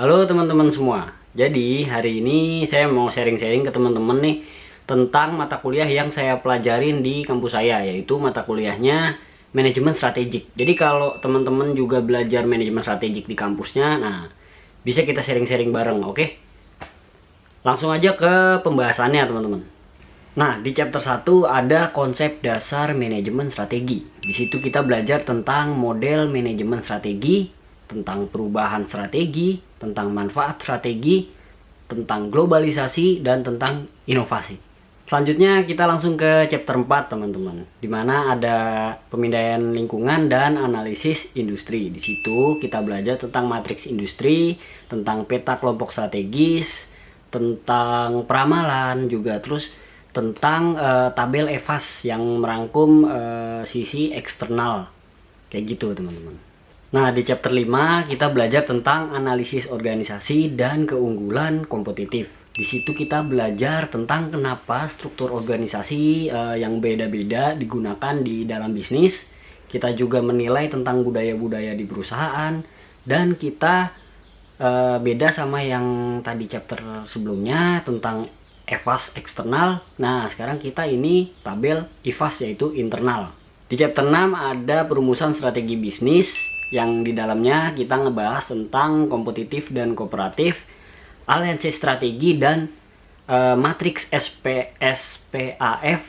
Halo teman-teman semua. Jadi hari ini saya mau sharing-sharing ke teman-teman nih tentang mata kuliah yang saya pelajarin di kampus saya, yaitu mata kuliahnya manajemen strategik. Jadi kalau teman-teman juga belajar manajemen strategik di kampusnya, nah bisa kita sharing-sharing bareng, oke? Langsung aja ke pembahasannya teman-teman. Nah, di chapter 1 ada konsep dasar manajemen strategi. Di situ kita belajar tentang model manajemen strategi, tentang perubahan strategi, tentang manfaat strategi, tentang globalisasi, dan tentang inovasi. Selanjutnya kita langsung ke chapter 4 teman-teman, di mana ada pemindaian lingkungan dan analisis industri. Di situ kita belajar tentang matriks industri, tentang peta kelompok strategis, tentang peramalan juga, terus tentang tabel EVAS yang merangkum sisi eksternal kayak gitu teman-teman. Nah, di chapter 5 kita belajar tentang analisis organisasi dan keunggulan kompetitif. Di situ kita belajar tentang kenapa struktur organisasi yang beda-beda digunakan di dalam bisnis. Kita juga menilai tentang budaya-budaya di perusahaan, dan kita beda sama yang tadi chapter sebelumnya tentang EVAS eksternal. Nah, sekarang kita ini tabel IVAS yaitu internal. Di chapter 6 ada perumusan strategi bisnis, yang di dalamnya kita ngebahas tentang kompetitif dan kooperatif, aliansi strategi, dan matriks SPAF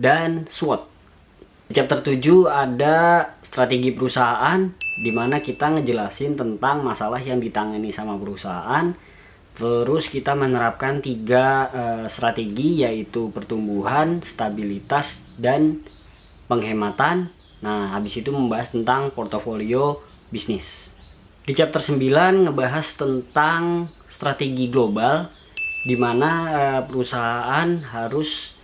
dan SWOT. Di chapter 7 ada strategi perusahaan, dimana kita ngejelasin tentang masalah yang ditangani sama perusahaan. Terus kita menerapkan 3 strategi, yaitu pertumbuhan, stabilitas, dan penghematan. Nah, habis itu membahas tentang portofolio bisnis. Di chapter 9 ngebahas tentang strategi global, di mana perusahaan harus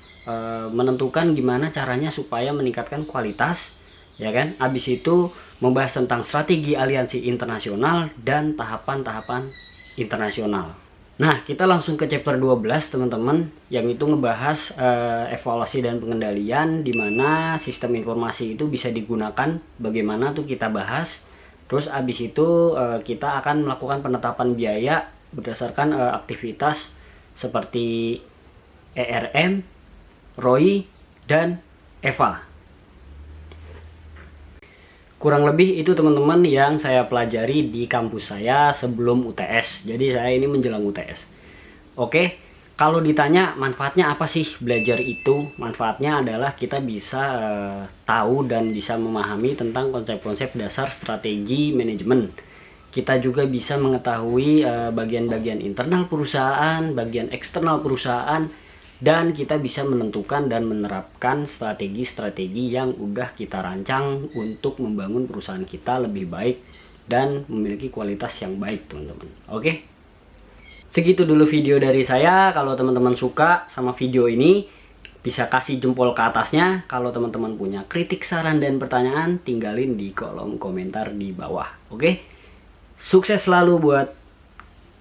menentukan gimana caranya supaya meningkatkan kualitas, ya kan? Habis itu membahas tentang strategi aliansi internasional dan tahapan-tahapan internasional. Nah, kita langsung ke chapter 12 teman-teman, yang itu ngebahas evaluasi dan pengendalian, di mana sistem informasi itu bisa digunakan, bagaimana tuh kita bahas. Terus abis itu kita akan melakukan penetapan biaya berdasarkan aktivitas seperti ERM, ROI, dan EVA. Kurang lebih itu teman-teman yang saya pelajari di kampus saya sebelum UTS. Jadi saya ini menjelang UTS. Oke, kalau ditanya manfaatnya apa sih belajar itu? Manfaatnya adalah kita bisa tahu dan bisa memahami tentang konsep-konsep dasar strategi manajemen. Kita juga bisa mengetahui bagian-bagian internal perusahaan, bagian eksternal perusahaan, dan kita bisa menentukan dan menerapkan strategi-strategi yang udah kita rancang untuk membangun perusahaan kita lebih baik dan memiliki kualitas yang baik teman-teman. Oke, segitu dulu video dari saya. Kalau teman-teman suka sama video ini, bisa kasih jempol ke atasnya. Kalau teman-teman punya kritik, saran, dan pertanyaan, tinggalin di kolom komentar di bawah. Oke, sukses selalu buat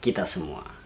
kita semua.